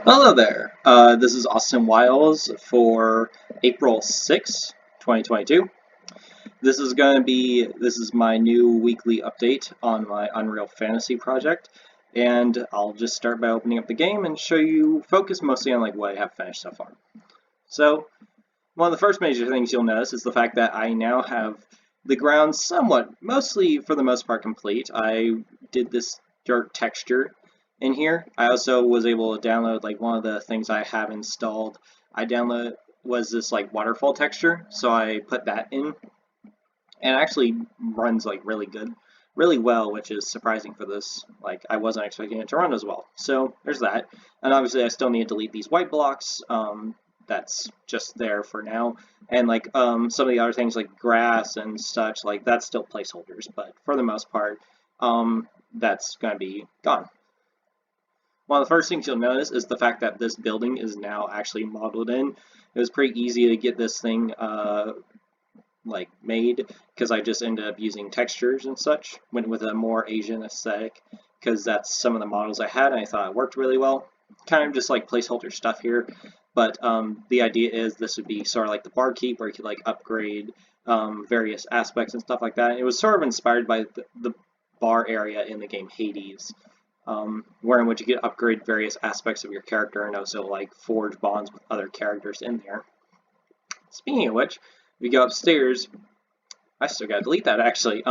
Hello there. This is Austin Wiles for April 6th, 2022. This is my new weekly update on my Unreal Fantasy project, and I'll just start by opening up the game and focus mostly on like what I have finished so far. So, one of the first major things you'll notice is the fact that I now have the ground mostly for the most part complete. I did this dirt texture in here. I also was able to download like one of the things I have installed. I downloaded was this like waterfall texture, so I put that in, and it actually runs like really well, which is surprising for this. Like I wasn't expecting it to run as well. So there's that, and obviously I still need to delete these white blocks. That's just there for now, and like some of the other things like grass and such, like that's still placeholders, but for the most part, that's gonna be gone. One of the first things you'll notice is the fact that this building is now actually modeled in. It was pretty easy to get this thing like made because I just ended up using textures and such, went with a more Asian aesthetic because that's some of the models I had and I thought it worked really well. Kind of just like placeholder stuff here, but the idea is this would be sort of like the barkeep where you could like upgrade various aspects and stuff like that. It was sort of inspired by the bar area in the game Hades, where in which you could upgrade various aspects of your character and also like forge bonds with other characters in there. Speaking of which, if we go upstairs, I still gotta delete that actually.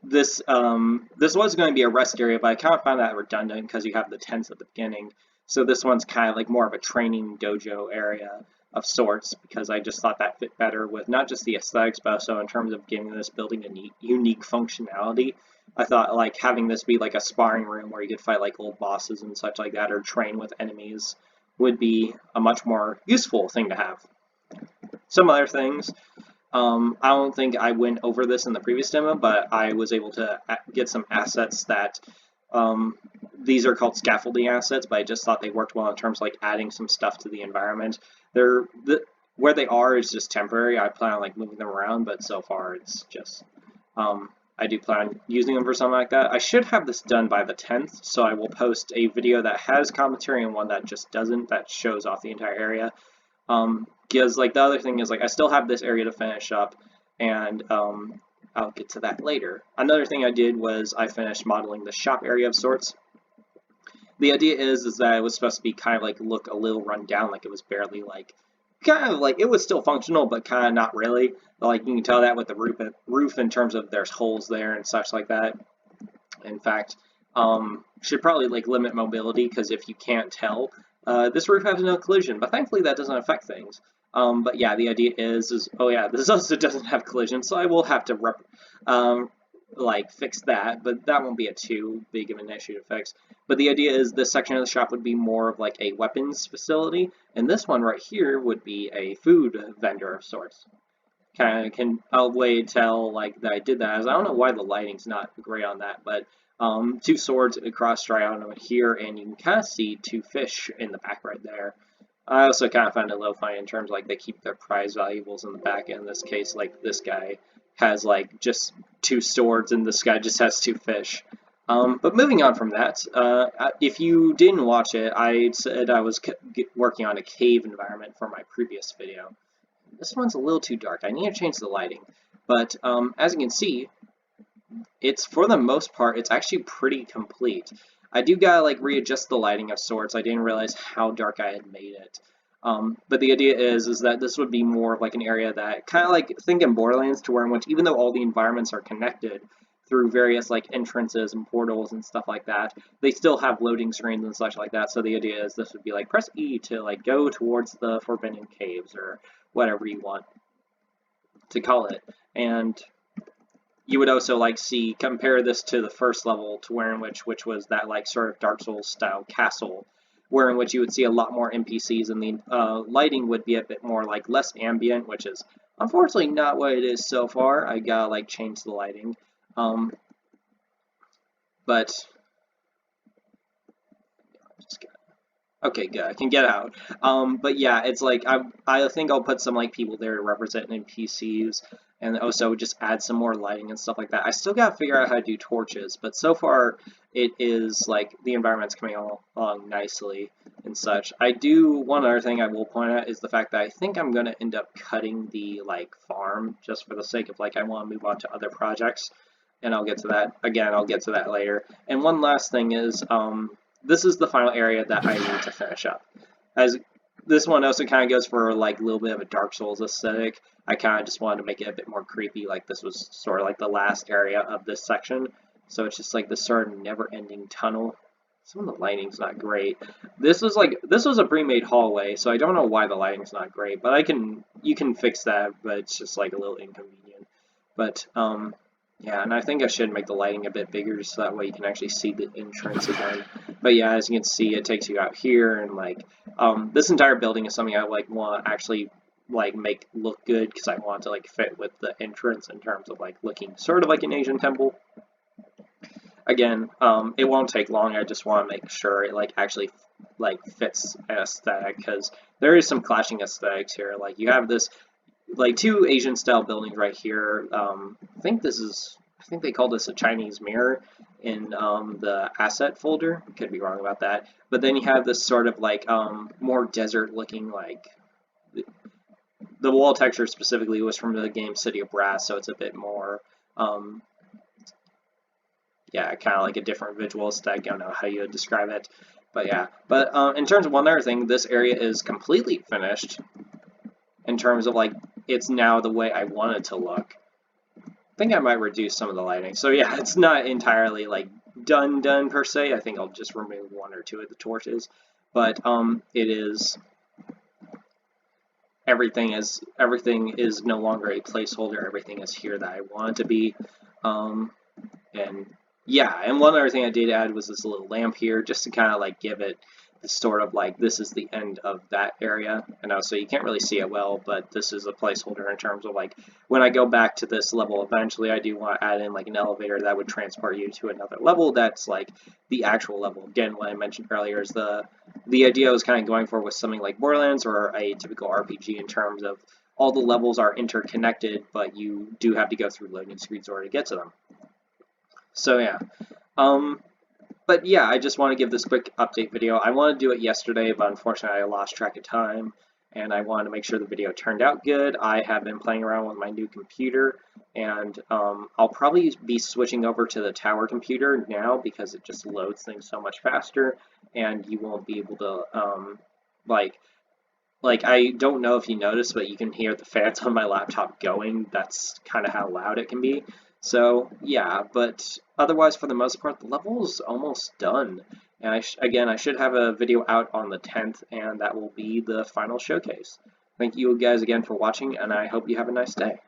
This was going to be a rest area, but I kind of found that redundant because you have the tents at the beginning. So this one's kind of like more of a training dojo area of sorts because I just thought that fit better with not just the aesthetics, but also in terms of giving this building a unique functionality. I thought like having this be like a sparring room where you could fight like old bosses and such like that or train with enemies would be a much more useful thing to have. Some other things, I don't think I went over this in the previous demo, but I was able to get some assets that, these are called scaffolding assets, but I just thought they worked well in terms of like adding some stuff to the environment. Where they are is just temporary. I plan on like moving them around, but so far it's just, I do plan on using them for something like that. I should have this done by the 10th, so I will post a video that has commentary and one that just doesn't, that shows off the entire area. Because like the other thing is like I still have this area to finish up, and I'll get to that later. Another thing I did was I finished modeling the shop area of sorts. The idea is that it was supposed to be kind of like look a little run down, like it was barely like kind of like it was still functional, but kind of not really. Like you can tell that with the roof in terms of there's holes there and such like that. In fact, should probably like limit mobility because if you can't tell, this roof has no collision, but thankfully that doesn't affect things. But yeah, the idea is oh yeah, this also doesn't have collision, so I will have to like fix that, but that won't be a too big of an issue to fix. But the idea is this section of the shop would be more of like a weapons facility, and this one right here would be a food vendor of sorts. Kind of can a way to tell like that I did that is I don't know why the lighting's not great on that, but two swords across triangle here, and you can kind of see two fish in the back right there. I also kind of found it low funny in terms like they keep their prize valuables in the back. In this case, like this guy has like just two swords, and this guy just has two fish. But moving on from that, if you didn't watch it, I said I was working on a cave environment for my previous video. This one's a little too dark. I need to change the lighting. But as you can see, it's for the most part, it's actually pretty complete. I do gotta like readjust the lighting of sorts. I didn't realize how dark I had made it. But the idea is that this would be more of like an area that kind of like think in Borderlands, to where in which even though all the environments are connected through various like entrances and portals and stuff like that, they still have loading screens and such like that. So the idea is this would be like press E to like go towards the Forbidden Caves or whatever you want to call it. And you would also like compare this to the first level, to where in which was that like sort of Dark Souls style castle, where in which you would see a lot more NPCs, and the lighting would be a bit more like less ambient, which is unfortunately not what it is so far. I gotta like change the lighting, but okay, good. I can get out. But yeah, it's like I think I'll put some like people there to represent NPCs. and also just add some more lighting and stuff like that. I still gotta figure out how to do torches, but so far it is like the environment's coming along nicely and such. One other thing I will point out is the fact that I think I'm gonna end up cutting the like farm just for the sake of like I want to move on to other projects, and I'll get to that again. I'll get to that later. And one last thing is this is the final area that I need to finish up. As this one also kind of goes for like a little bit of a Dark Souls aesthetic. I kind of just wanted to make it a bit more creepy, like this was sort of like the last area of this section. So it's just like this sort of never-ending tunnel. Some of the lighting's not great. This was a pre-made hallway, so I don't know why the lighting's not great, but you can fix that, but it's just like a little inconvenient. But yeah, and I think I should make the lighting a bit bigger just so that way you can actually see the entrance again. But yeah, as you can see, it takes you out here, and like this entire building is something I like want to actually like make look good because I want to like fit with the entrance in terms of like looking sort of like an Asian temple. Again, it won't take long. I just want to make sure it like actually like fits an aesthetic because there is some clashing aesthetics here. Like you have this like two Asian style buildings right here. I think they call this a Chinese mirror in the asset folder. Could be wrong about that. But then you have this sort of like more desert looking like the wall texture specifically was from the game City of Brass, so it's a bit more yeah, kind of like a different visual aesthetic. I don't know how you would describe it, but yeah. But in terms of one other thing, this area is completely finished in terms of like it's now the way I want it to look. I think I might reduce some of the lighting. So yeah, it's not entirely like done per se. I think I'll just remove one or two of the torches, but it is everything is no longer a placeholder. Everything is here that I want it to be, and yeah. And one other thing I did add was this little lamp here, just to kind of like give it sort of like this is the end of that area, and also you can't really see it well, but this is a placeholder in terms of like when I go back to this level eventually, I do want to add in like an elevator that would transport you to another level that's like the actual level. Again, what I mentioned earlier is the idea I was kind of going for with something like Borderlands or a typical RPG in terms of all the levels are interconnected, but you do have to go through loading screens in order to get to them. So yeah. But yeah, I just want to give this quick update video. I wanted to do it yesterday, but unfortunately I lost track of time, and I wanted to make sure the video turned out good. I have been playing around with my new computer, and I'll probably be switching over to the tower computer now because it just loads things so much faster, and you won't be able to, like I don't know if you noticed, but you can hear the fans on my laptop going. That's kind of how loud it can be. So yeah, but otherwise for the most part the level is almost done. And again, I should have a video out on the 10th, and that will be the final showcase. Thank you guys again for watching, and I hope you have a nice day.